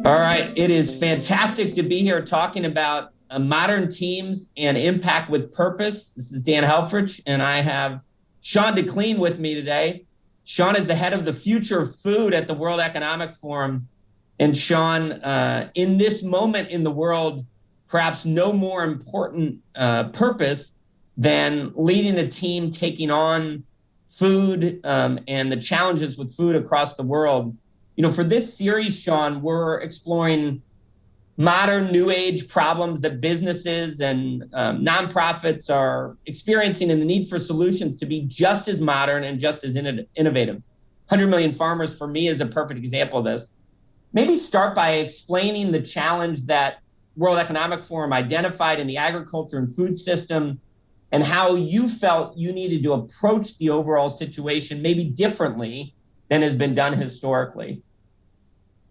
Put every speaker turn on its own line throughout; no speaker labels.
All right, it is fantastic to be here talking about modern teams and impact with purpose. This is Dan Helfrich, and I have Sean de Cleene with me today. Sean is the head of the future of food at the World Economic Forum. And Sean, in this moment in the world, perhaps no more important purpose than leading a team taking on food and the challenges with food across the world. You know, for this series, Sean, we're exploring modern new age problems that businesses and nonprofits are experiencing and the need for solutions to be just as modern and just as innovative. 100 Million Farmers, for me, is a perfect example of this. Maybe start by explaining the challenge that World Economic Forum identified in the agriculture and food system and how you felt you needed to approach the overall situation maybe differently than has been done historically.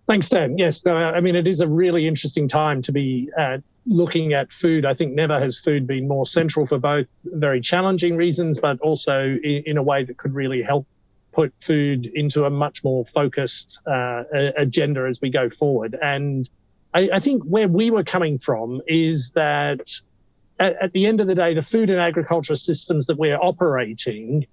Thanks, Dan. Yes, I mean, it is a really interesting time to be looking at food. I think never has food been more central for both very challenging reasons, but also in a way that could really help put food into a much more focused agenda as we go forward. And I think where we were coming from is that at the end of the day, the food and agriculture systems that we're operating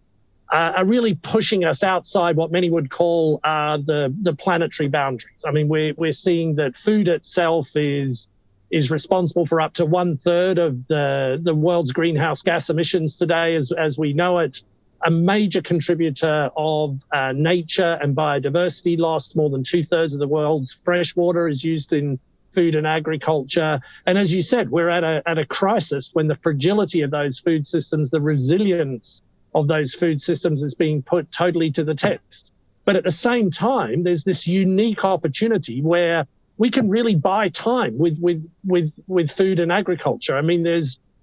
are really pushing us outside what many would call the planetary boundaries. I mean, we're seeing that food itself is responsible for up to 1/3 of the world's greenhouse gas emissions today, as we know it. A major contributor of nature and biodiversity loss. More than 2/3 of the world's fresh water is used in food and agriculture. And as you said, we're at a crisis when the fragility of those food systems, the resilience of those food systems is being put totally to the test. But at the same time, there's this unique opportunity where we can really buy time with food and agriculture. I mean,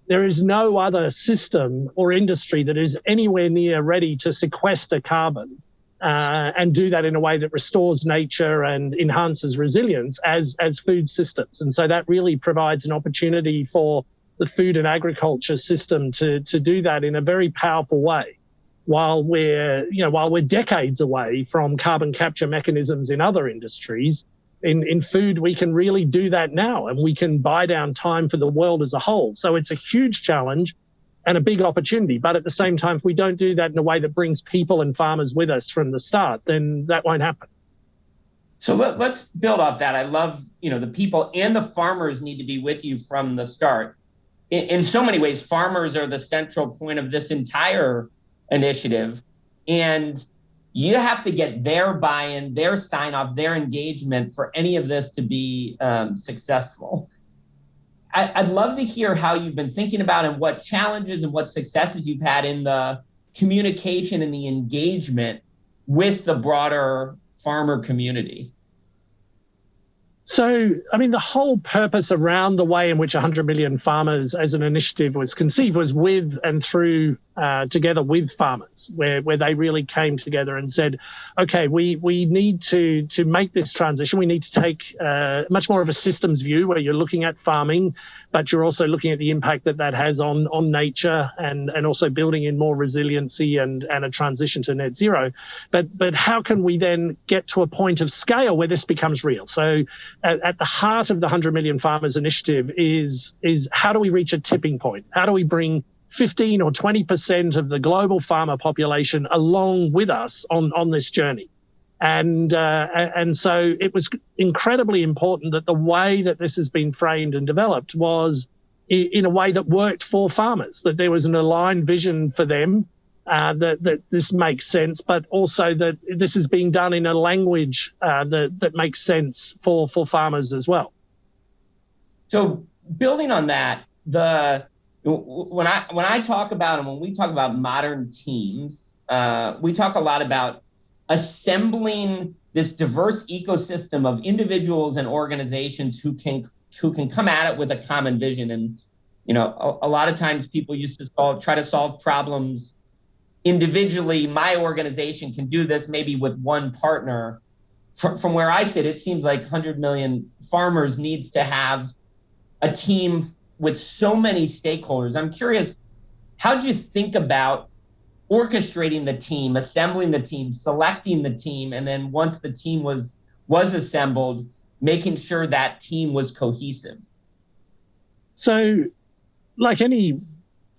there is no other system or industry that is anywhere near ready to sequester carbon and do that in a way that restores nature and enhances resilience as food systems. And so that really provides an opportunity for the food and agriculture system to do that in a very powerful way. While we're decades away from carbon capture mechanisms in other industries, in food, we can really do that now, and we can buy down time for the world as a whole. So it's a huge challenge and a big opportunity. But at the same time, if we don't do that in a way that brings people and farmers with us from the start, then that won't happen.
So let's build off that. I love, the people and the farmers need to be with you from the start. In so many ways, farmers are the central point of this entire initiative. And you have to get their buy-in, their sign-off, their engagement for any of this to be successful. I'd love to hear how you've been thinking about and what challenges and what successes you've had in the communication and the engagement with the broader farmer community.
So, I mean, the whole purpose around the way in which 100 Million Farmers as an initiative was conceived was with and through, together with farmers, where they really came together and said, okay, we need to make this transition. We need to take much more of a systems view where you're looking at farming, but you're also looking at the impact that has on nature and also building in more resiliency and a transition to net zero. But how can we then get to a point of scale where this becomes real? So at the heart of the 100 Million Farmers initiative is how do we reach a tipping point? How do we bring 15 or 20% of the global farmer population along with us on this journey? And so it was incredibly important that the way that this has been framed and developed was in a way that worked for farmers, that there was an aligned vision for them, that this makes sense, but also that this is being done in a language that makes sense for farmers as well.
So building on that, when I talk about and when we talk about modern teams, we talk a lot about assembling this diverse ecosystem of individuals and organizations who can come at it with a common vision. And a lot of times people used to try to solve problems individually. My organization can do this maybe with one partner. From where I sit, it seems like 100 Million Farmers needs to have a team with so many stakeholders. I'm curious, how did you think about orchestrating the team, assembling the team, selecting the team, and then once the team was assembled, making sure that team was cohesive?
So, like any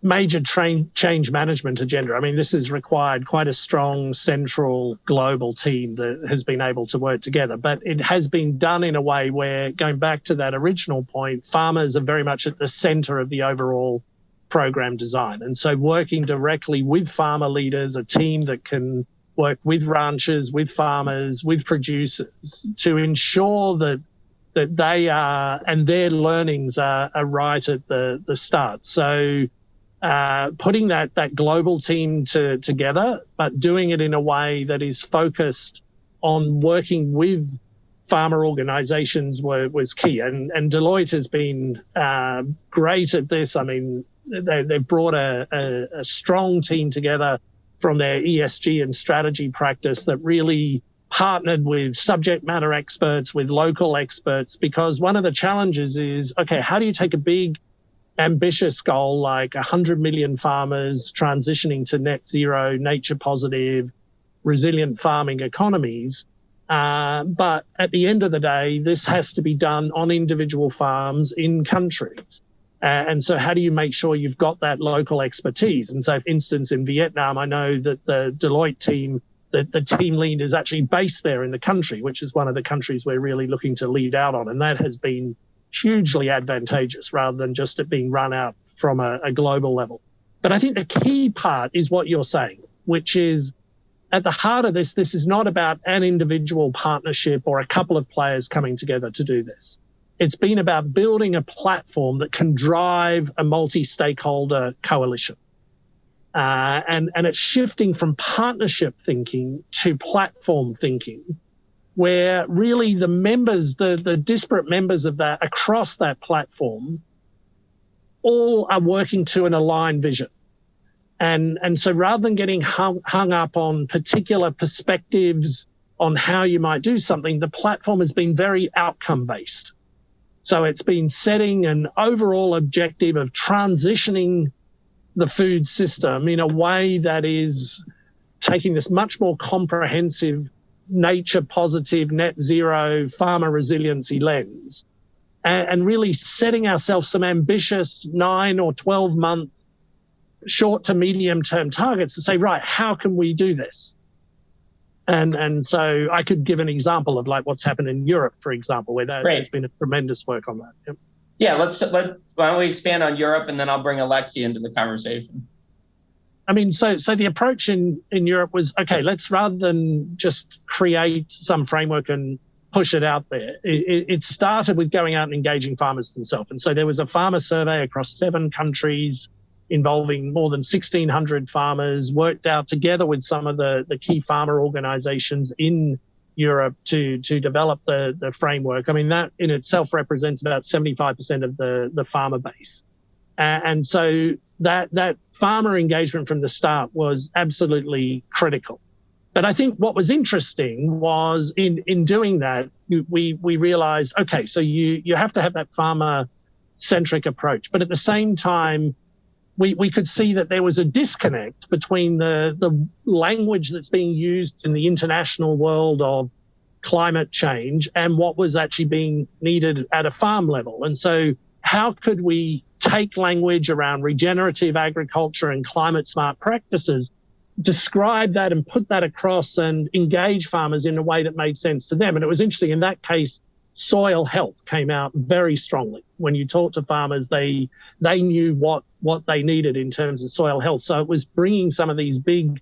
major change management agenda, I mean, this has required quite a strong central global team that has been able to work together. But it has been done in a way where, going back to that original point, farmers are very much at the center of the overall program design. And so working directly with farmer leaders, a team that can work with ranchers, with farmers, with producers to ensure that they are, and their learnings are right at the start. So putting that global team together, but doing it in a way that is focused on working with farmer organizations was key. And Deloitte has been great at this. I mean, they've brought a strong team together from their ESG and strategy practice that really partnered with subject matter experts, with local experts, because one of the challenges is, okay, how do you take a big, ambitious goal like 100 million farmers transitioning to net zero, nature positive, resilient farming economies? But at the end of the day, this has to be done on individual farms in countries. And so how do you make sure you've got that local expertise? And so, for instance, in Vietnam, I know that the Deloitte team, the team lead is actually based there in the country, which is one of the countries we're really looking to lead out on. And that has been hugely advantageous rather than just it being run out from a global level. But I think the key part is what you're saying, which is at the heart of this is not about an individual partnership or a couple of players coming together to do this. It's been about building a platform that can drive a multi-stakeholder coalition. And it's shifting from partnership thinking to platform thinking, where really the members, the disparate members of that across that platform, all are working to an aligned vision. And so rather than getting hung up on particular perspectives on how you might do something, the platform has been very outcome-based. So it's been setting an overall objective of transitioning the food system in a way that is taking this much more comprehensive, nature positive, net zero, farmer resiliency lens, and really setting ourselves some ambitious 9 or 12 month short to medium term targets to say, right, how can we do this? And so I could give an example of like what's happened in Europe, for example, where there's been a tremendous work on that. Yep.
Yeah, why don't we expand on Europe, and then I'll bring Alexia into the conversation.
I mean, so the approach in Europe was, okay, let's, rather than just create some framework and push it out there, it started with going out and engaging farmers themselves. And so there was a farmer survey across 7 countries involving more than 1,600 farmers, worked out together with some of the key farmer organizations in Europe to develop the framework. I mean, that in itself represents about 75% of the farmer base. And so that farmer engagement from the start was absolutely critical. But I think what was interesting was in doing that, we realized, okay, so you have to have that farmer-centric approach. But at the same time, we could see that there was a disconnect between the language that's being used in the international world of climate change and what was actually being needed at a farm level. And so how could we take language around regenerative agriculture and climate smart practices, describe that and put that across and engage farmers in a way that made sense to them? And it was interesting, in that case, soil health came out very strongly. When you talk to farmers, they knew what they needed in terms of soil health. So it was bringing some of these big,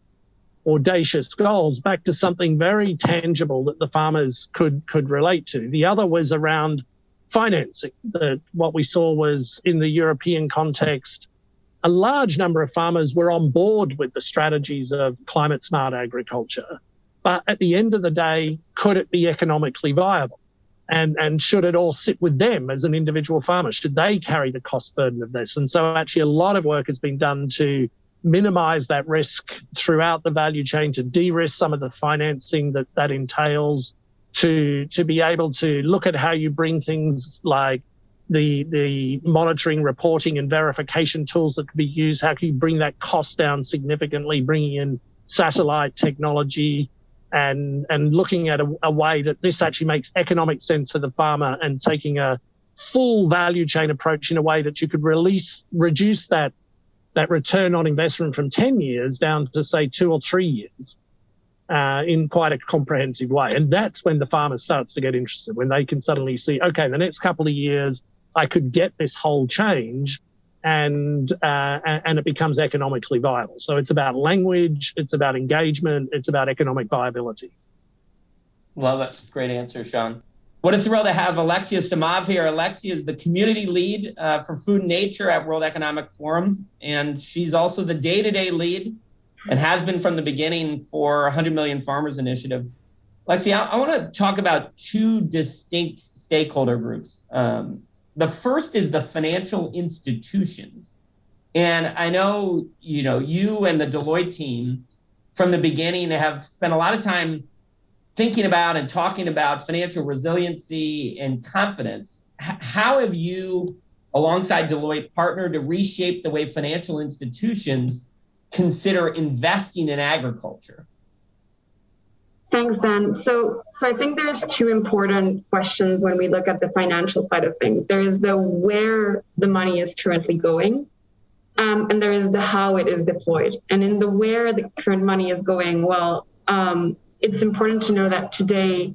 audacious goals back to something very tangible that the farmers could relate to. The other was around financing. What we saw was, in the European context, a large number of farmers were on board with the strategies of climate smart agriculture. But at the end of the day, could it be economically viable? And should it all sit with them as an individual farmer? Should they carry the cost burden of this? And so actually a lot of work has been done to minimize that risk throughout the value chain, to de-risk some of the financing that entails, to be able to look at how you bring things like the monitoring, reporting and verification tools that can be used. How can you bring that cost down significantly, bringing in satellite technology, and looking at a way that this actually makes economic sense for the farmer, and taking a full value chain approach in a way that you could reduce that return on investment from 10 years down to, say, 2 or 3 years in quite a comprehensive way. And that's when the farmer starts to get interested, when they can suddenly see, okay, the next couple of years, I could get this whole change, and it becomes economically viable. So it's about language, it's about engagement, it's about economic viability.
Love it. Great answer, Sean. What a thrill to have Alexia Semov here. Alexia is the community lead for Food and Nature at World Economic Forum, and she's also the day-to-day lead and has been from the beginning for 100 Million Farmers Initiative. Alexia, I want to talk about 2 distinct stakeholder groups. The first is the financial institutions. And I know, you and the Deloitte team from the beginning have spent a lot of time thinking about and talking about financial resiliency and confidence. How have you, alongside Deloitte, partnered to reshape the way financial institutions consider investing in agriculture?
Thanks, Dan. So I think there's 2 important questions when we look at the financial side of things. There is the where the money is currently going, and there is the how it is deployed. And in the where the current money is going, well, it's important to know that today,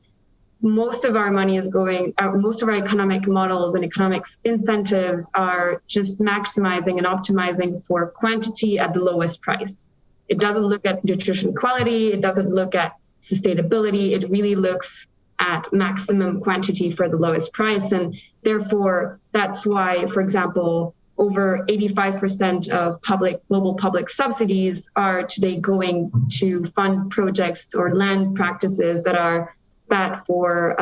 most of our money is going, most of our economic models and economic incentives are just maximizing and optimizing for quantity at the lowest price. It doesn't look at nutrition quality. It doesn't look at sustainability. It really looks at maximum quantity for the lowest price. And therefore, that's why, for example, over 85% of global public subsidies are today going to fund projects or land practices that are bad for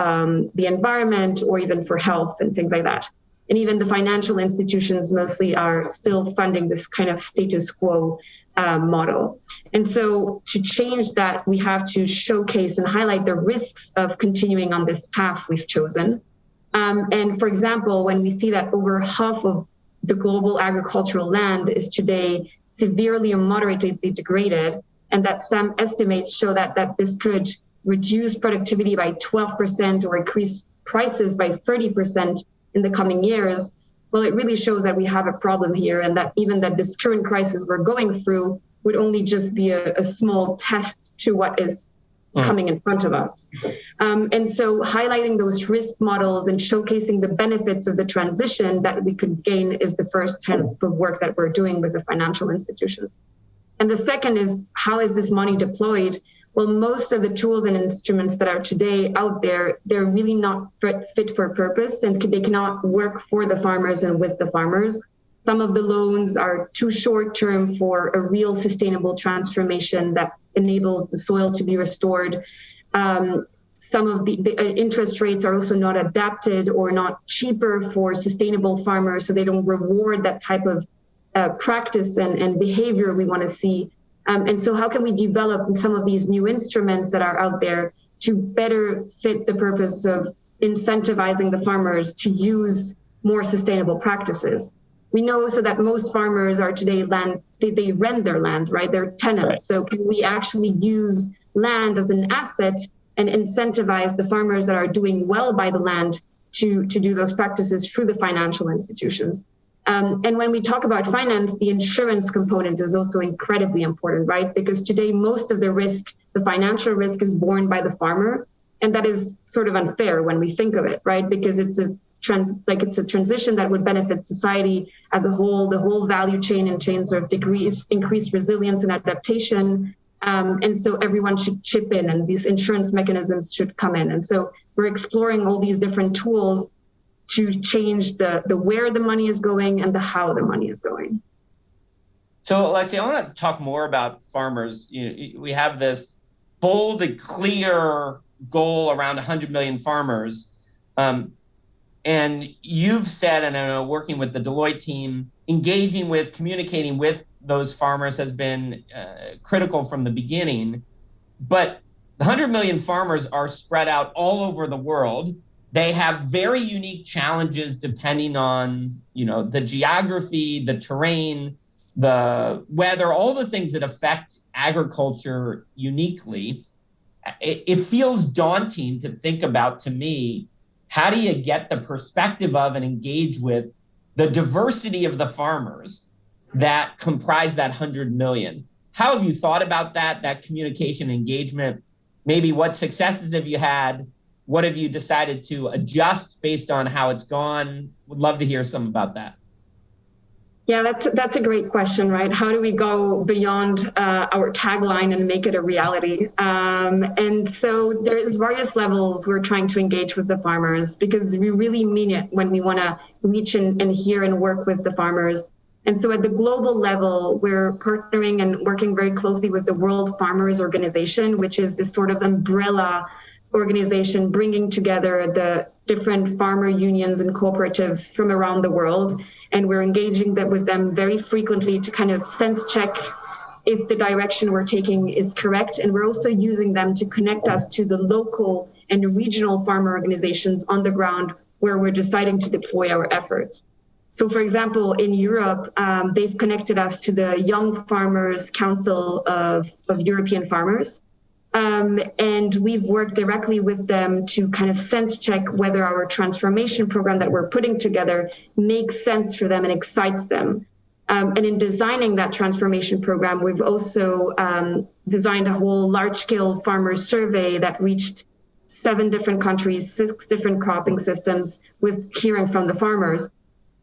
the environment or even for health and things like that. And even the financial institutions mostly are still funding this kind of status quo model. And so to change that, we have to showcase and highlight the risks of continuing on this path we've chosen. And for example, when we see that over half of the global agricultural land is today severely or moderately degraded, and that some estimates show that this could reduce productivity by 12% or increase prices by 30% in the coming years, well, it really shows that we have a problem here, and that even that this current crisis we're going through would only just be a small test to what is coming in front of us. And so highlighting those risk models and showcasing the benefits of the transition that we could gain is the first type of work that we're doing with the financial institutions. And the second is, how is this money deployed? Well, most of the tools and instruments that are today out there, they're really not fit for purpose, and they cannot work for the farmers and with the farmers. Some of the loans are too short term for a real sustainable transformation that enables the soil to be restored. Some of the interest rates are also not adapted or not cheaper for sustainable farmers, so they don't reward that type of practice and behavior we want to see. And so how can we develop some of these new instruments that are out there to better fit the purpose of incentivizing the farmers to use more sustainable practices? We know so that most farmers are today they rent their land, right? They're tenants. Right. So can we actually use land as an asset and incentivize the farmers that are doing well by the land to do those practices through the financial institutions? And when we talk about finance, the insurance component is also incredibly important, right? Because today, most of the risk, the financial risk, is borne by the farmer. And that is sort of unfair when we think of it, right? Because it's a transition that would benefit society as a whole, the whole value chain in terms of increased resilience and adaptation. And so everyone should chip in, and these insurance mechanisms should come in. And so we're exploring all these different tools to change the where the money is going and the how the money is going.
So, Alexia, I want to talk more about farmers. We have this bold and clear goal around 100 million farmers. And you've said, and I know working with the Deloitte team, engaging with, communicating with those farmers has been critical from the beginning. But the 100 million farmers are spread out all over the world. They have very unique challenges depending on, the geography, the terrain, the weather, all the things that affect agriculture uniquely. it feels daunting to think about, to me, how do you get the perspective of and engage with the diversity of the farmers that comprise that 100 million? How have you thought about that communication engagement? Maybe what successes have you had? What have you decided to adjust based on how it's gone? Would love to hear some about that.
Yeah, that's a great question, right? How do we go beyond our tagline and make it a reality? And so there's various levels we're trying to engage with the farmers, because we really mean it when we want to reach and hear and work with the farmers. And so at the global level, we're partnering and working very closely with the World Farmers Organization, which is this sort of umbrella organization bringing together the different farmer unions and cooperatives from around the world. And we're engaging with them very frequently to kind of sense check if the direction we're taking is correct. And we're also using them to connect us to the local and regional farmer organizations on the ground where we're deciding to deploy our efforts. So for example, in Europe, they've connected us to the Young Farmers Council of European Farmers. And we've worked directly with them to kind of sense check whether our transformation program that we're putting together makes sense for them and excites them. And in designing that transformation program, we've also designed a whole large-scale farmers survey that reached 7 different countries, 6 different cropping systems, with hearing from the farmers.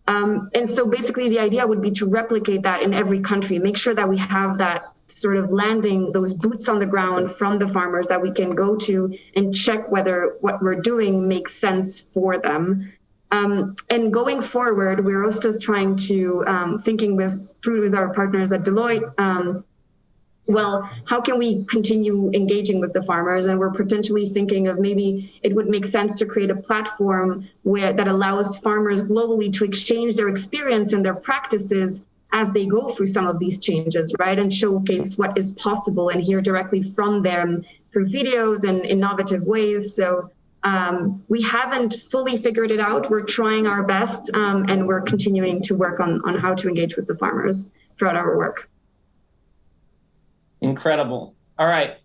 And so basically the idea would be to replicate that in every country, make sure that we have that sort of landing, those boots on the ground from the farmers that we can go to and check whether what we're doing makes sense for them. And going forward, we're also trying to, thinking through with our partners at Deloitte, well, how can we continue engaging with the farmers? And we're potentially thinking of maybe it would make sense to create a platform that allows farmers globally to exchange their experience and their practices as they go through some of these changes, right? And showcase what is possible and hear directly from them through videos and innovative ways. So we haven't fully figured it out. We're trying our best, and we're continuing to work on how to engage with the farmers throughout our work.
Incredible. All right.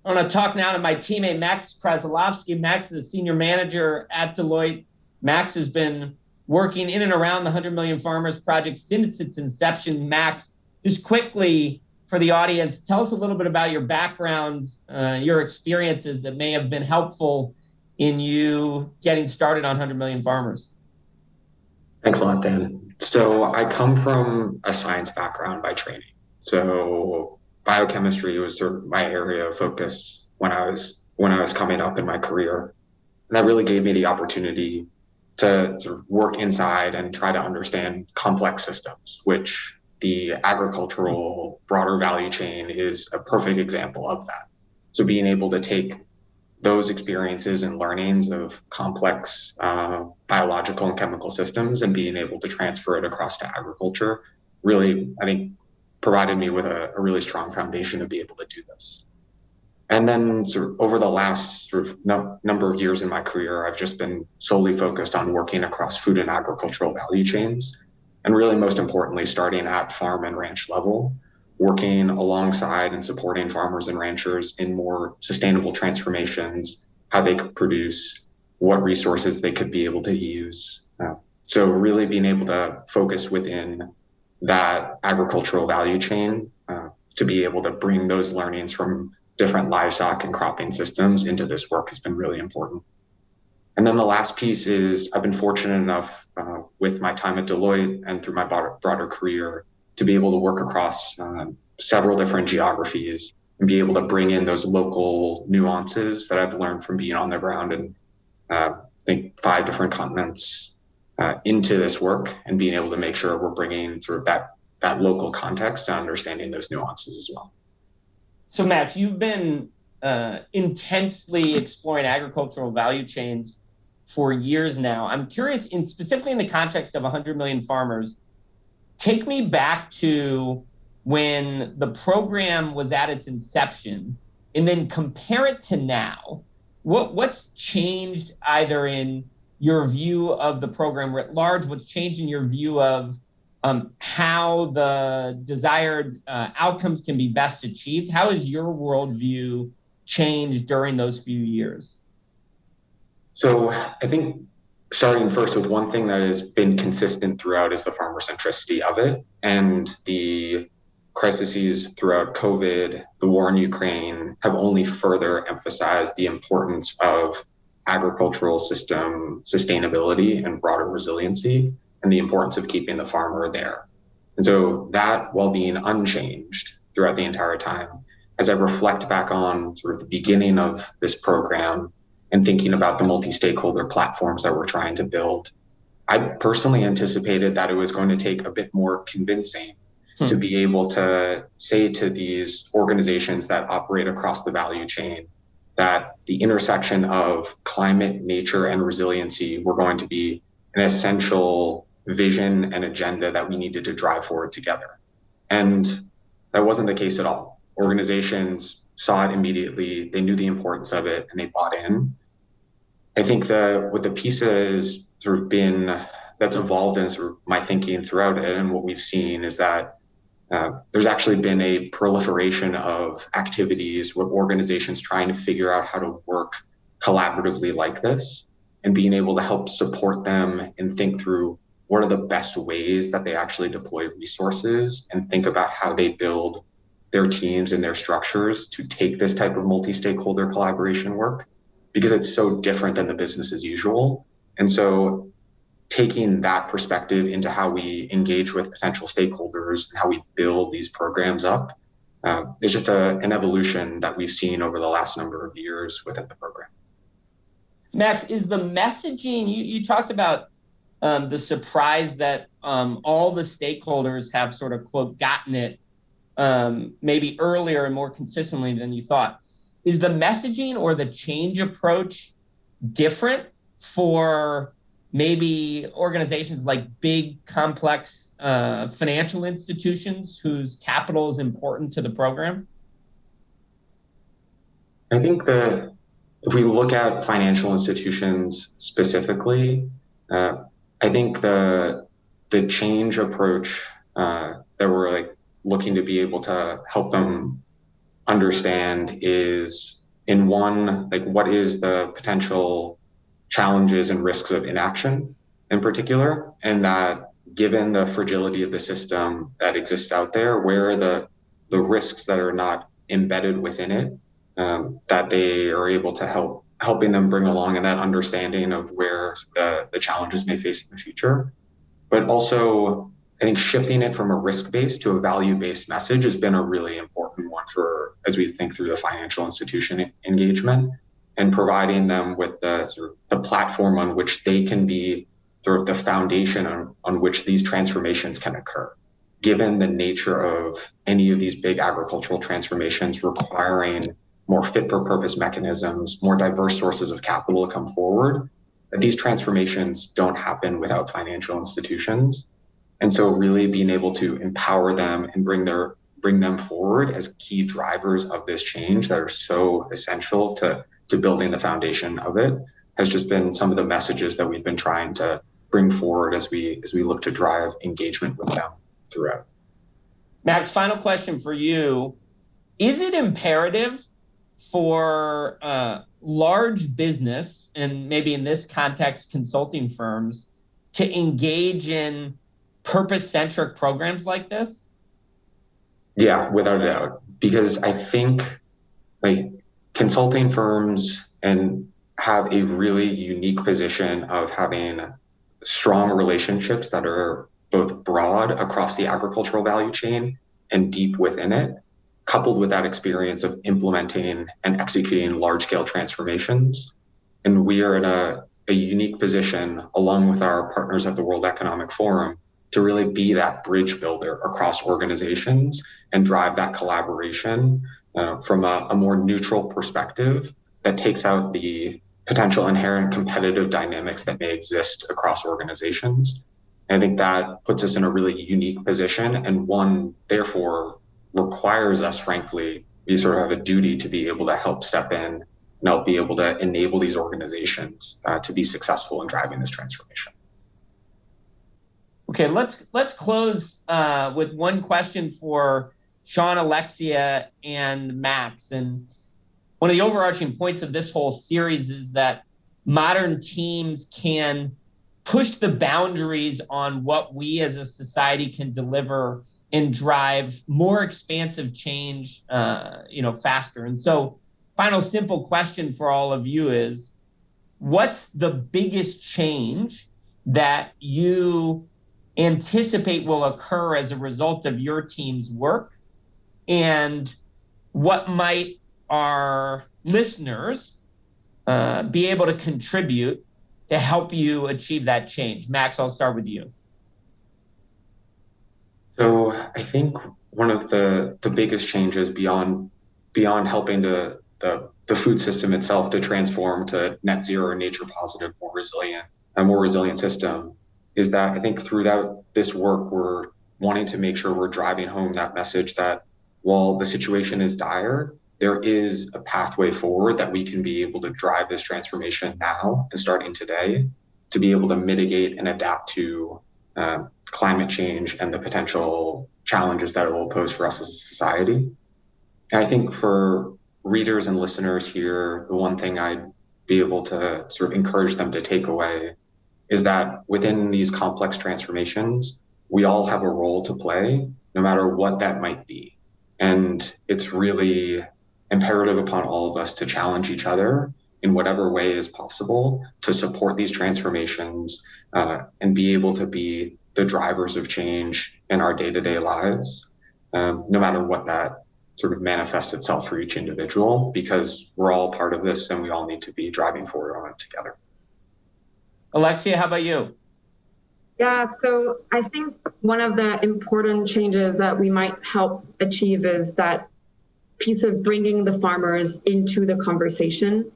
I want to talk now to my teammate, Max Krasilovsky. Max is a senior manager at Deloitte. Max has been working in and around the 100 Million Farmers Project since its inception. Max, just quickly for the audience, tell us a little bit about your background, your experiences that may have been helpful in you getting started on 100 Million Farmers.
Thanks a lot, Dan. So I come from a science background by training. So biochemistry was sort of my area of focus when I was coming up in my career. And that really gave me the opportunity to sort of work inside and try to understand complex systems, which the agricultural broader value chain is a perfect example of that. So being able to take those experiences and learnings of complex biological and chemical systems and being able to transfer it across to agriculture really, I think, provided me with a really strong foundation to be able to do this. And then sort of over the last sort of number of years in my career, I've just been solely focused on working across food and agricultural value chains. And really, most importantly, starting at farm and ranch level, working alongside and supporting farmers and ranchers in more sustainable transformations, how they could produce, what resources they could be able to use. So really being able to focus within that agricultural value chain to be able to bring those learnings from different livestock and cropping systems into this work has been really important. And then the last piece is I've been fortunate enough with my time at Deloitte and through my broader career to be able to work across several different geographies and be able to bring in those local nuances that I've learned from being on the ground in I think 5 different continents into this work and being able to make sure we're bringing sort of that local context and understanding those nuances as well.
So Max, you've been intensely exploring agricultural value chains for years now. I'm curious, specifically in the context of 100 million farmers, take me back to when the program was at its inception and then compare it to now. What's changed either in your view of the program writ large, what's changed in your view of how the desired outcomes can be best achieved? How has your worldview changed during those few years?
So I think starting first with one thing that has been consistent throughout is the farmer centricity of it, and the crises throughout COVID, the war in Ukraine have only further emphasized the importance of agricultural system sustainability and broader resiliency, and the importance of keeping the farmer there. And so that, while being unchanged throughout the entire time, as I reflect back on sort of the beginning of this program and thinking about the multi-stakeholder platforms that we're trying to build, I personally anticipated that it was going to take a bit more convincing to be able to say to these organizations that operate across the value chain that the intersection of climate, nature, and resiliency were going to be an essential vision and agenda that we needed to drive forward together. And that wasn't the case at all. Organizations saw it immediately, they knew the importance of it, and they bought in. I think what the piece has sort of been that's evolved in sort of my thinking throughout it, and what we've seen is that there's actually been a proliferation of activities with organizations trying to figure out how to work collaboratively like this, and being able to help support them and think through what are the best ways that they actually deploy resources and think about how they build their teams and their structures to take this type of multi-stakeholder collaboration work, because it's so different than the business as usual. And so taking that perspective into how we engage with potential stakeholders and how we build these programs up is just an evolution that we've seen over the last number of years within the program.
Max, is the messaging, you talked about the surprise that all the stakeholders have sort of, quote, gotten it maybe earlier and more consistently than you thought. Is the messaging or the change approach different for maybe organizations like big, complex financial institutions whose capital is important to the program?
I think that if we look at financial institutions specifically, I think the change approach that we're like looking to be able to help them understand is, in one, like what is the potential challenges and risks of inaction in particular, and that given the fragility of the system that exists out there, where are the risks that are not embedded within it, that they are able to helping them bring along, and that understanding of where the challenges may face in the future. But also, I think shifting it from a risk-based to a value-based message has been a really important one for as we think through the financial institution engagement, and providing them with the sort of the platform on which they can be sort of the foundation on which these transformations can occur. Given the nature of any of these big agricultural transformations requiring more fit-for-purpose mechanisms, more diverse sources of capital to come forward, that these transformations don't happen without financial institutions. And so really being able to empower them and bring them forward as key drivers of this change that are so essential to building the foundation of it has just been some of the messages that we've been trying to bring forward as we look to drive engagement with them throughout.
Max, final question for you. Is it imperative for large business, and maybe in this context, consulting firms, to engage in purpose-centric programs like this?
Yeah, without a doubt. Because I think like consulting firms and have a really unique position of having strong relationships that are both broad across the agricultural value chain and deep within it, coupled with that experience of implementing and executing large-scale transformations. And we are in a unique position, along with our partners at the World Economic Forum, to really be that bridge builder across organizations and drive that collaboration from a more neutral perspective that takes out the potential inherent competitive dynamics that may exist across organizations. And I think that puts us in a really unique position, and one, therefore, requires us, frankly, we sort of have a duty to be able to help step in and help be able to enable these organizations to be successful in driving this transformation.
Okay, let's close with one question for Sean, Alexia, and Max. And one of the overarching points of this whole series is that modern teams can push the boundaries on what we as a society can deliver and drive more expansive change, faster. And so, final simple question for all of you is, what's the biggest change that you anticipate will occur as a result of your team's work? And what might our listeners be able to contribute to help you achieve that change? Max, I'll start with you.
So I think one of the biggest changes beyond helping the food system itself to transform to net zero, nature positive, a more resilient system, is that I think throughout this work, we're wanting to make sure we're driving home that message that while the situation is dire, there is a pathway forward that we can be able to drive this transformation now and starting today to be able to mitigate and adapt to climate change and the potential challenges that it will pose for us as a society. And I think for readers and listeners here, the one thing I'd be able to sort of encourage them to take away is that within these complex transformations, we all have a role to play, no matter what that might be. And it's really imperative upon all of us to challenge each other in whatever way is possible to support these transformations and be able to be the drivers of change in our day-to-day lives, no matter what that sort of manifests itself for each individual, because we're all part of this and we all need to be driving forward on it together.
Alexia, how about you?
Yeah, so I think one of the important changes that we might help achieve is that piece of bringing the farmers into the conversation,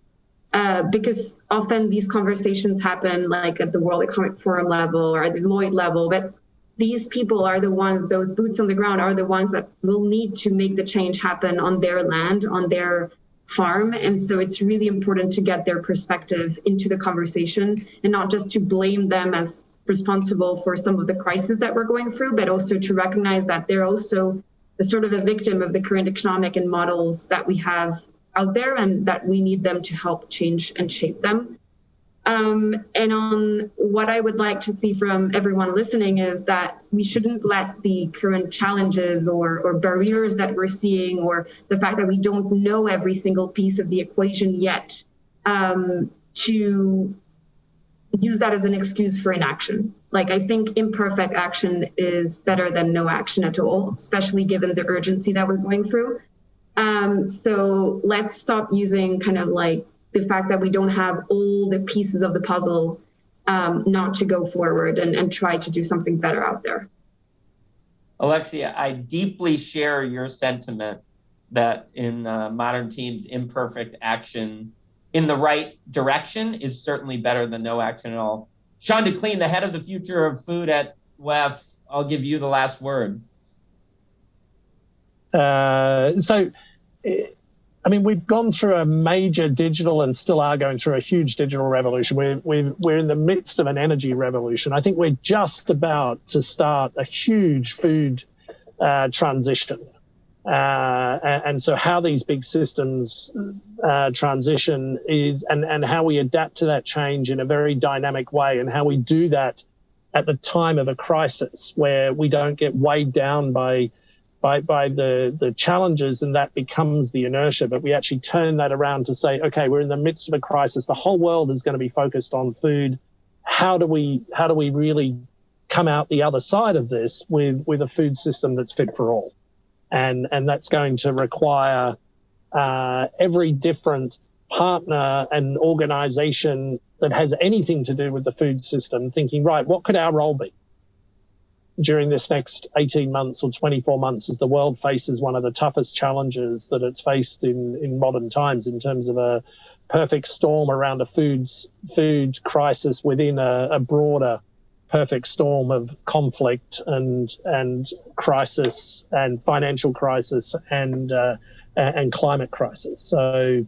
because often these conversations happen like at the World Economic Forum level or at the Deloitte level, but these people are the ones, those boots on the ground are the ones that will need to make the change happen on their land, on their farm. And so it's really important to get their perspective into the conversation and not just to blame them as responsible for some of the crises that we're going through, but also to recognize that they're also the sort of a victim of the current economic and models that we have out there and that we need them to help change and shape them. And on what I would like to see from everyone listening is that we shouldn't let the current challenges or barriers that we're seeing or the fact that we don't know every single piece of the equation yet to use that as an excuse for inaction. Like, I think imperfect action is better than no action at all, especially given the urgency that we're going through. So let's stop using kind of like the fact that we don't have all the pieces of the puzzle not to go forward and try to do something better out there.
Alexia, I deeply share your sentiment that in modern teams, imperfect action in the right direction is certainly better than no action at all. Sean de Cleene, the head of the future of food at WEF, I'll give you the last word.
We've gone through a major digital and still are going through a huge digital revolution. We're in the midst of an energy revolution. I think we're just about to start a huge food transition. And so how these big systems transition is, and how we adapt to that change in a very dynamic way, and how we do that at the time of a crisis where we don't get weighed down by the challenges and that becomes the inertia, but we actually turn that around to say, okay, we're in the midst of a crisis. The whole world is going to be focused on food. How do we really come out the other side of this with a food system that's fit for all? And that's going to require every different partner and organization that has anything to do with the food system thinking, right, what could our role be during this next 18 months or 24 months as the world faces one of the toughest challenges that it's faced in modern times in terms of a perfect storm around a food crisis within a broader perfect storm of conflict and crisis and financial crisis and climate crisis. So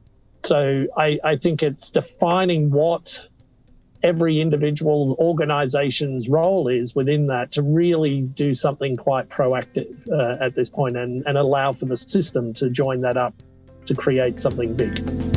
I think it's defining what every individual organization's role is within that to really do something quite proactive at this point and allow for the system to join that up to create something big.